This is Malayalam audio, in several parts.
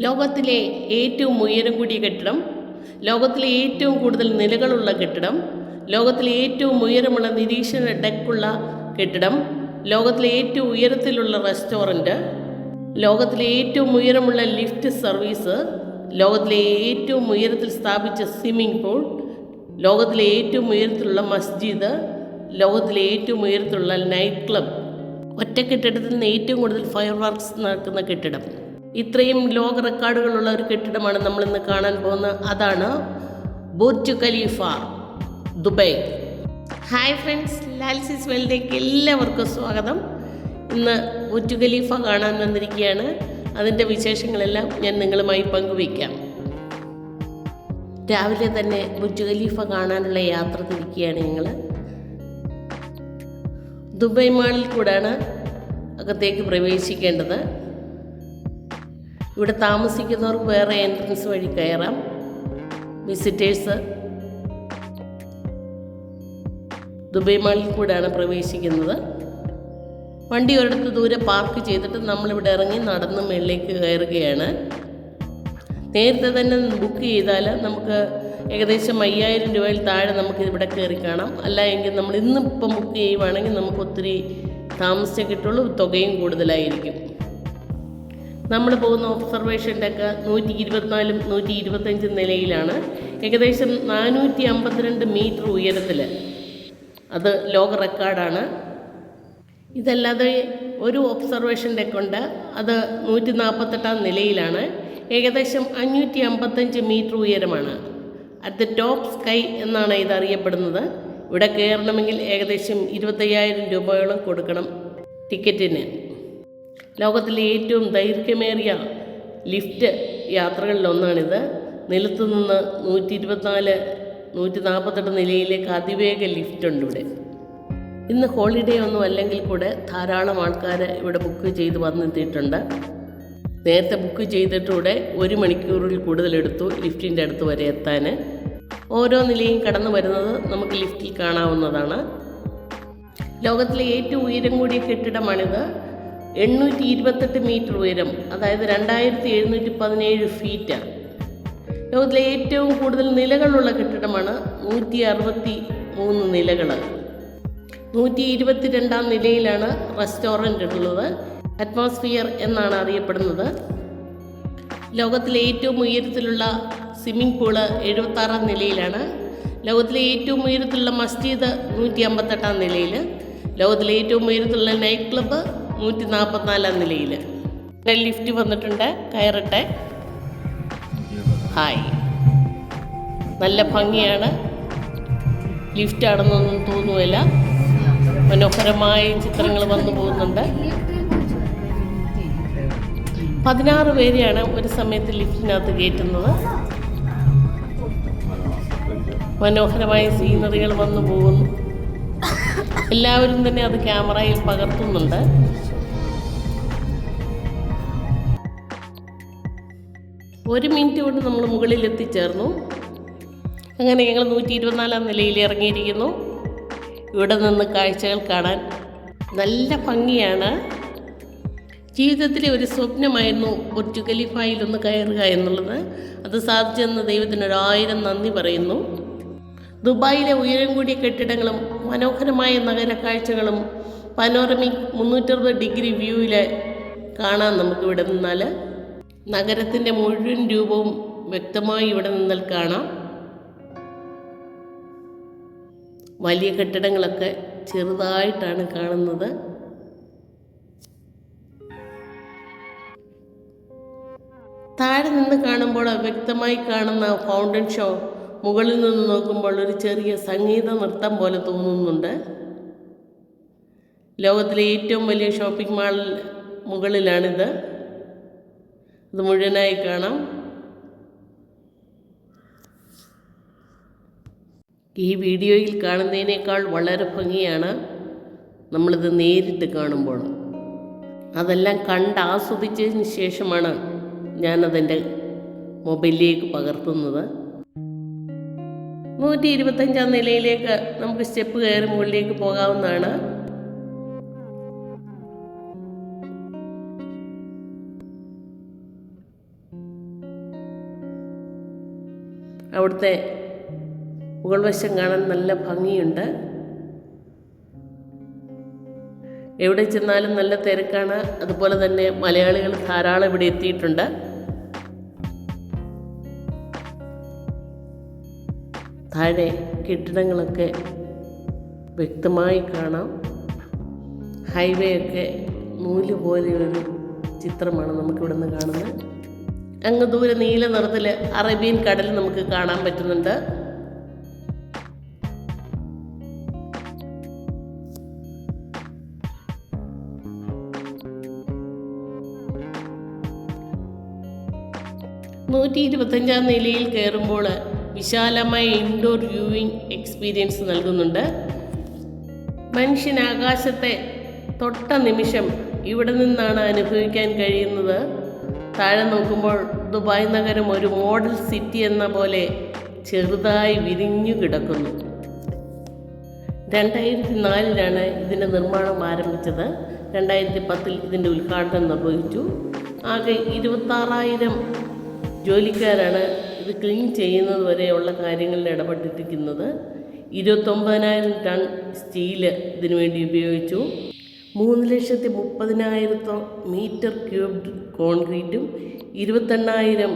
ലോകത്തിലെ ഏറ്റവും ഉയരം കൂടിയ കെട്ടിടം, ലോകത്തിലെ ഏറ്റവും കൂടുതൽ നിലകളുള്ള കെട്ടിടം, ലോകത്തിലെ ഏറ്റവും ഉയരമുള്ള നിരീക്ഷണ ഡെക്കുള്ള കെട്ടിടം, ലോകത്തിലെ ഏറ്റവും ഉയരത്തിലുള്ള റെസ്റ്റോറൻറ്റ്, ലോകത്തിലെ ഏറ്റവും ഉയരമുള്ള ലിഫ്റ്റ് സർവീസ്, ലോകത്തിലെ ഏറ്റവും ഉയരത്തിൽ സ്ഥാപിച്ച സ്വിമ്മിംഗ് പൂൾ, ലോകത്തിലെ ഏറ്റവും ഉയരത്തിലുള്ള മസ്ജിദ്, ലോകത്തിലെ ഏറ്റവും ഉയരത്തിലുള്ള നൈറ്റ് ക്ലബ്, ഒറ്റ കെട്ടിടത്തിൽ നിന്ന് ഏറ്റവും കൂടുതൽ ഫയർ വർക്ക്സ് നടക്കുന്ന കെട്ടിടം. ഇത്രയും ലോക റെക്കോർഡുകളുള്ള ഒരു കെട്ടിടമാണ് നമ്മളിന്ന് കാണാൻ പോകുന്നത്. അതാണ് Burj Khalifa, Dubai. Hi friends, Lalsis വേൾഡിലേക്ക് എല്ലാവർക്കും സ്വാഗതം. ഇന്ന് ബുർജ് ഖലീഫ കാണാൻ വന്നിരിക്കുകയാണ്. അതിൻ്റെ വിശേഷങ്ങളെല്ലാം ഞാൻ നിങ്ങളുമായി പങ്കുവയ്ക്കാം. രാവിലെ തന്നെ ബുർജ് ഖലീഫ കാണാനുള്ള യാത്ര തിരിക്കുകയാണ് ഞങ്ങൾ. ദുബായ് മാളിൽ കൂടാണ് അകത്തേക്ക് പ്രവേശിക്കേണ്ടത്. ഇവിടെ താമസിക്കുന്നവർക്ക് വേറെ എൻട്രൻസ് വഴി കയറാം. വിസിറ്റേഴ്സ് ദുബായ് മാളിൽ കൂടാണ് പ്രവേശിക്കുന്നത്. വണ്ടി ഒരിടത്ത് ദൂരെ പാർക്ക് ചെയ്തിട്ട് നമ്മളിവിടെ ഇറങ്ങി നടന്ന് മുകളിലേക്ക് കയറുകയാണ്. നേരത്തെ തന്നെ ബുക്ക് ചെയ്താൽ നമുക്ക് ഏകദേശം 5000 രൂപയിൽ താഴെ നമുക്ക് ഇവിടെ കയറി കാണാം. അല്ല എങ്കിൽ നമ്മൾ ഇന്നിപ്പം ബുക്ക് ചെയ്യുവാണെങ്കിൽ നമുക്ക് ഒത്തിരി താമസിച്ചേ കിട്ടുള്ളൂ, തുകയും കൂടുതലായിരിക്കും. നമ്മൾ പോകുന്ന ഒബ്സർവേഷൻ ഡെക്ക് 124 125 നിലയിലാണ്. ഏകദേശം 452 മീറ്റർ ഉയരത്തിൽ. അത് ലോക റെക്കോർഡാണ്. ഇതല്ലാതെ ഒരു ഒബ്സർവേഷൻ ഡെക്കുണ്ട്, അത് 148 നിലയിലാണ്. ഏകദേശം 555 മീറ്റർ ഉയരമാണ്. അറ്റ് ദ ടോപ്പ് സ്കൈ എന്നാണ് ഇതറിയപ്പെടുന്നത്. ഇവിടെ കയറണമെങ്കിൽ ഏകദേശം 25,000 രൂപയോളം കൊടുക്കണം ടിക്കറ്റിന്. ലോകത്തിലെ ഏറ്റവും ദൈർഘ്യമേറിയ ലിഫ്റ്റ് യാത്രകളിലൊന്നാണിത്. നിലത്തു നിന്ന് 124 148 നിലയിലേക്ക് അതിവേഗ ലിഫ്റ്റുണ്ട് ഇവിടെ. ഇന്ന് ഹോളിഡേ ഒന്നും അല്ലെങ്കിൽ കൂടെ ധാരാളം ആൾക്കാർ ഇവിടെ ബുക്ക് ചെയ്ത് വന്നെത്തിയിട്ടുണ്ട്. നേരത്തെ ബുക്ക് ചെയ്തിട്ടൂടെ 1 മണിക്കൂറിൽ കൂടുതലെടുത്തു ലിഫ്റ്റിൻ്റെ അടുത്ത് വരെ എത്താൻ. ഓരോ നിലയും കടന്നു വരുന്നത് നമുക്ക് ലിഫ്റ്റിൽ കാണാവുന്നതാണ്. ലോകത്തിലെ ഏറ്റവും ഉയരം കൂടിയ കെട്ടിടമാണിത്. 828 മീറ്റർ ഉയരം, അതായത് 2717 ഫീറ്റ്. ലോകത്തിലെ ഏറ്റവും കൂടുതൽ നിലകളുള്ള കെട്ടിടമാണ്. 163 നിലകൾ. 122 നിലയിലാണ് റെസ്റ്റോറൻ്റ് ഉള്ളത്. അറ്റ്മോസ്ഫിയർ എന്നാണ് അറിയപ്പെടുന്നത്. ലോകത്തിലെ ഏറ്റവും ഉയരത്തിലുള്ള സ്വിമ്മിംഗ് പൂള് 76 നിലയിലാണ്. ലോകത്തിലെ ഏറ്റവും ഉയരത്തിലുള്ള മസ്ജിദ് 158 നിലയിൽ. ലോകത്തിലെ ഏറ്റവും ഉയരത്തിലുള്ള നൈറ്റ് ക്ലബ്ബ് 144 നിലയിൽ. ലിഫ്റ്റ് വന്നിട്ടുണ്ട്, കയറട്ടെ. ഹായ്, നല്ല ഭംഗിയാണ്. ലിഫ്റ്റാണെന്നൊന്നും തോന്നുകയില്ല. മനോഹരമായ ചിത്രങ്ങൾ വന്നു പോകുന്നുണ്ട്. 16 പേരെയാണ് ഒരു സമയത്ത് ലിഫ്റ്റിനകത്ത് കയറ്റുന്നത്. മനോഹരമായ സീനറികൾ വന്നു പോകുന്നു. എല്ലാവരും തന്നെ അത് ക്യാമറയിൽ പകർത്തുന്നുണ്ട്. ഒരു മിനിറ്റ് കൊണ്ട് നമ്മൾ മുകളിൽ എത്തിച്ചേർന്നു. അങ്ങനെ ഞങ്ങൾ 124 നിലയിൽ ഇറങ്ങിയിരിക്കുന്നു. ഇവിടെ നിന്ന് കാഴ്ചകൾ കാണാൻ നല്ല ഭംഗിയാണ്. ജീവിതത്തിലെ ഒരു സ്വപ്നമായിരുന്നു ബുർജ് ഖലീഫയിൽ ഒന്ന് കയറുക എന്നുള്ളത്. അത് സാധിച്ചെന്ന് ദൈവത്തിന് 1000 നന്ദി പറയുന്നു. ദുബായിലെ ഉയരം കൂടിയ കെട്ടിടങ്ങളും മനോഹരമായ നഗര കാഴ്ചകളും പനോറമിക് 360 ഡിഗ്രി വ്യൂവിൽ കാണാൻ നമുക്കിവിടെ നിന്നാൽ. നഗരത്തിൻ്റെ മുഴുവൻ രൂപവും വ്യക്തമായി ഇവിടെ നിന്നാൽ കാണാം. വലിയ കെട്ടിടങ്ങളൊക്കെ ചെറുതായിട്ടാണ് കാണുന്നത്. താഴെ നിന്ന് കാണുമ്പോൾ വ്യക്തമായി കാണുന്ന ഫൗണ്ടൻ ഷോ മുകളിൽ നിന്ന് നോക്കുമ്പോൾ ഒരു ചെറിയ സംഗീത നൃത്തം പോലെ തോന്നുന്നുണ്ട്. ലോകത്തിലെ ഏറ്റവും വലിയ ഷോപ്പിംഗ് മാൾ മുകളിലാണിത്. ഇത് മുഴുവനായി കാണാം. ഈ വീഡിയോയിൽ കാണുന്നതിനേക്കാൾ വളരെ ഭംഗിയാണ് നമ്മളിത് നേരിട്ട് കാണുമ്പോൾ. അതെല്ലാം കണ്ട് ആസ്വദിച്ചതിന് ശേഷമാണ് ഞാനതെൻ്റെ മൊബൈലിലേക്ക് പകർത്തുന്നത്. 125 നിലയിലേക്ക് നമുക്ക് സ്റ്റെപ്പ് കയറി മുകളിലേക്ക് പോകാവുന്നതാണ്. അവിടുത്തെ മുകൾ വശം കാണാൻ നല്ല ഭംഗിയുണ്ട്. എവിടെ ചെന്നാലും നല്ല തിരക്കാണ്. അതുപോലെ തന്നെ മലയാളികൾ ധാരാളം ഇവിടെ എത്തിയിട്ടുണ്ട്. താഴെ കെട്ടിടങ്ങളൊക്കെ വ്യക്തമായി കാണാം. ഹൈവേ ഒക്കെ നൂല് പോലെയൊരു ചിത്രമാണ് നമുക്കിവിടെ നിന്ന് കാണുന്നത്. അങ്ങ് ദൂരെ നീല നിറത്തിൽ അറേബ്യൻ കടൽ നമുക്ക് കാണാൻ പറ്റുന്നുണ്ട്. ാം നിലയിൽ കയറുമ്പോൾ വിശാലമായ ഇൻഡോർ വ്യൂവിംഗ് എക്സ്പീരിയൻസ് നൽകുന്നുണ്ട്. മനുഷ്യൻ ആകാശത്തെ തൊട്ട നിമിഷം ഇവിടെ നിന്നാണ് അനുഭവിക്കാൻ കഴിയുന്നത്. താഴെ നോക്കുമ്പോൾ ദുബായ് നഗരം ഒരു മോഡൽ സിറ്റി എന്ന പോലെ ചെറുതായി വിരിഞ്ഞു കിടക്കുന്നു. 2004 ഇതിൻ്റെ നിർമ്മാണം ആരംഭിച്ചത്. 2010 ഇതിൻ്റെ ഉദ്ഘാടനം നിർവഹിച്ചു. ആകെ 26,000 ജോലിക്കാരാണ് ഇത് ക്ലീൻ ചെയ്യുന്നത് വരെയുള്ള കാര്യങ്ങളിൽ ഇടപെട്ടിരിക്കുന്നത്. 29,000 ടൺ സ്റ്റീല് ഇതിനു വേണ്ടി ഉപയോഗിച്ചു. 3,30,000 മീറ്റർ ക്യൂബ്ഡ് കോൺക്രീറ്റും 28,000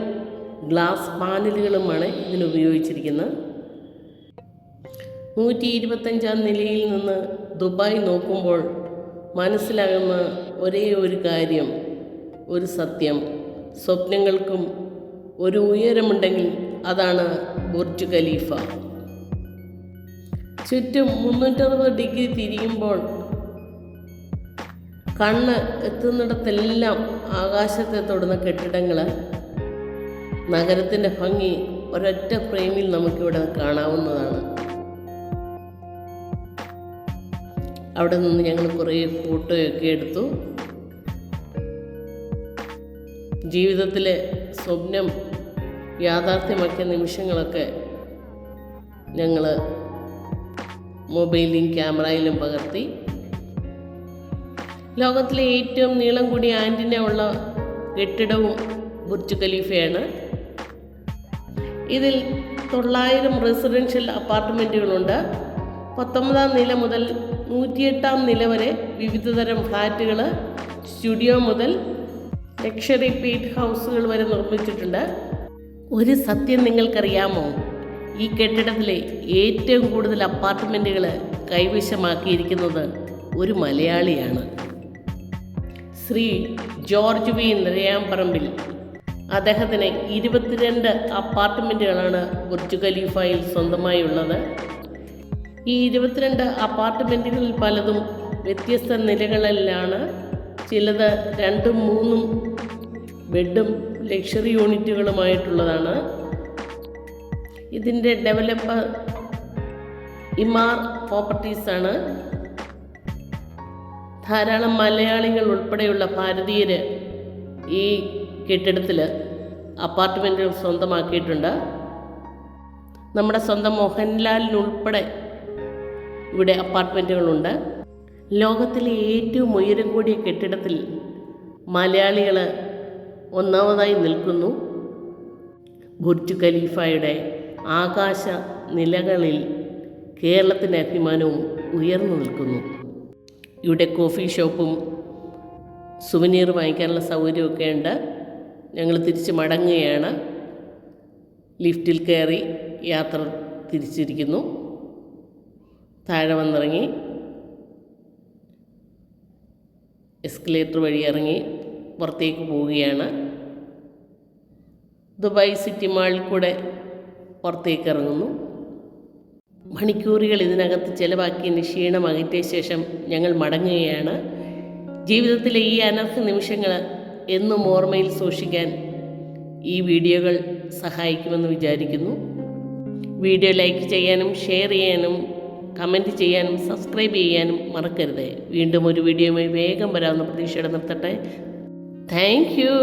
ഗ്ലാസ് പാനലുകളുമാണ് ഇതിനുപയോഗിച്ചിരിക്കുന്നത്. 125ാം നിലയിൽ നിന്ന് ദുബായ് നോക്കുമ്പോൾ മനസ്സിലാകുന്ന ഒരേ ഒരു കാര്യം, ഒരു സത്യം: സ്വപ്നങ്ങൾക്കും ഒരു ഉയരമുണ്ടെങ്കിൽ അതാണ് ബുർജ് ഖലീഫ. ചുറ്റും 360 ഡിഗ്രി തിരിയുമ്പോൾ കണ്ണ് എത്തുന്നിടത്തെല്ലാം ആകാശത്തെ തൊടുന്ന കെട്ടിടങ്ങൾ, നഗരത്തിൻ്റെ ഭംഗി ഒരൊറ്റ ഫ്രെയിമിൽ നമുക്കിവിടെ കാണാവുന്നതാണ്. അവിടെ നിന്ന് ഞങ്ങൾ കുറേ ഫോട്ടോയൊക്കെ എടുത്തു. ജീവിതത്തിലെ സ്വപ്നം യാഥാർത്ഥ്യമാക്കിയ നിമിഷങ്ങളൊക്കെ ഞങ്ങൾ മൊബൈലിലും ക്യാമറയിലും പകർത്തി. ലോകത്തിലെ ഏറ്റവും നീളം കൂടിയ ആൻറ്റിന ഉള്ള കെട്ടിടവും ബുർജ് ഖലീഫയാണ്. ഇതിൽ 900 റെസിഡൻഷ്യൽ അപ്പാർട്ട്മെൻറ്റുകളുണ്ട്. 19ാം നില മുതൽ 108ാം നില വരെ വിവിധതരം ഫ്ലാറ്റുകൾ, സ്റ്റുഡിയോ മുതൽ ലക്ഷറി പീറ്റ് ഹൗസുകൾ വരെ നിർമ്മിച്ചിട്ടുണ്ട്. ഒരു സത്യം നിങ്ങൾക്കറിയാമോ? ഈ കെട്ടിടത്തിലെ ഏറ്റവും കൂടുതൽ അപ്പാർട്ട്മെൻറ്റുകൾ കൈവശമാക്കിയിരിക്കുന്നത് ഒരു മലയാളിയാണ്. ശ്രീ ജോർജ് വി നിരയാമ്പറമ്പിൽ. അദ്ദേഹത്തിന് 22 അപ്പാർട്ട്മെൻറ്റുകളാണ് ബുർജ് ഖലീഫയിൽ സ്വന്തമായി ഉള്ളത്. ഈ 22 അപ്പാർട്ട്മെൻറ്റുകളിൽ പലതും വ്യത്യസ്ത നിലകളിലാണ്. ചിലത് 2ഉം 3ഉം ബെഡും ലക്ഷറി യൂണിറ്റുകളുമായിട്ടുള്ളതാണ്. ഇതിൻ്റെ ഡെവലപ്പർ ഇമാർ പ്രോപ്പർട്ടീസാണ്. ധാരാളം മലയാളികൾ ഉൾപ്പെടെയുള്ള ഭാരതീയർ ഈ കെട്ടിടത്തിൽ അപ്പാർട്ട്മെൻറ്റുകൾ സ്വന്തമാക്കിയിട്ടുണ്ട്. നമ്മുടെ സ്വന്തം മോഹൻലാലിനുൾപ്പെടെ ഇവിടെ അപ്പാർട്ട്മെൻറ്റുകളുണ്ട്. ലോകത്തിലെ ഏറ്റവും ഉയരം കൂടിയ കെട്ടിടത്തിൽ മലയാളികൾ ഒന്നാമതായി നിൽക്കുന്നു. ബുർജ് ഖലീഫയുടെ ആകാശ നിലകളിൽ കേരളത്തിൻ്റെ അഭിമാനവും ഉയർന്നു നിൽക്കുന്നു. ഇവിടെ കോഫി ഷോപ്പും സുവനീർ വാങ്ങിക്കാനുള്ള സൗകര്യമൊക്കെ ഉണ്ട്. ഞങ്ങൾ തിരിച്ച് മടങ്ങുകയാണ്. ലിഫ്റ്റിൽ കയറി യാത്ര തിരിച്ചിരിക്കുന്നു. താഴെ വന്നിറങ്ങി എസ്കലേറ്റർ വഴി ഇറങ്ങി പുറത്തേക്ക് പോവുകയാണ്. ദുബായ് സിറ്റി മാളിൽ കൂടെ പുറത്തേക്ക് ഇറങ്ങുന്നു. മണിക്കൂറുകൾ ഇതിനകത്ത് ചിലവാക്കിയതിന് ക്ഷീണം അകറ്റിയ ശേഷം ഞങ്ങൾ മടങ്ങുകയാണ്. ജീവിതത്തിലെ ഈ അനർഘ നിമിഷങ്ങൾ എന്നും ഓർമ്മയിൽ സൂക്ഷിക്കാൻ ഈ വീഡിയോകൾ സഹായിക്കുമെന്ന് വിചാരിക്കുന്നു. വീഡിയോ ലൈക്ക് ചെയ്യാനും ഷെയർ ചെയ്യാനും കമൻറ്റ് ചെയ്യാനും സബ്സ്ക്രൈബ് ചെയ്യാനും മറക്കരുത്. വീണ്ടും ഒരു വീഡിയോയുമായി വേഗം വരാവുന്ന പ്രതീക്ഷയോടെ നിർത്തട്ടെ. Thank you.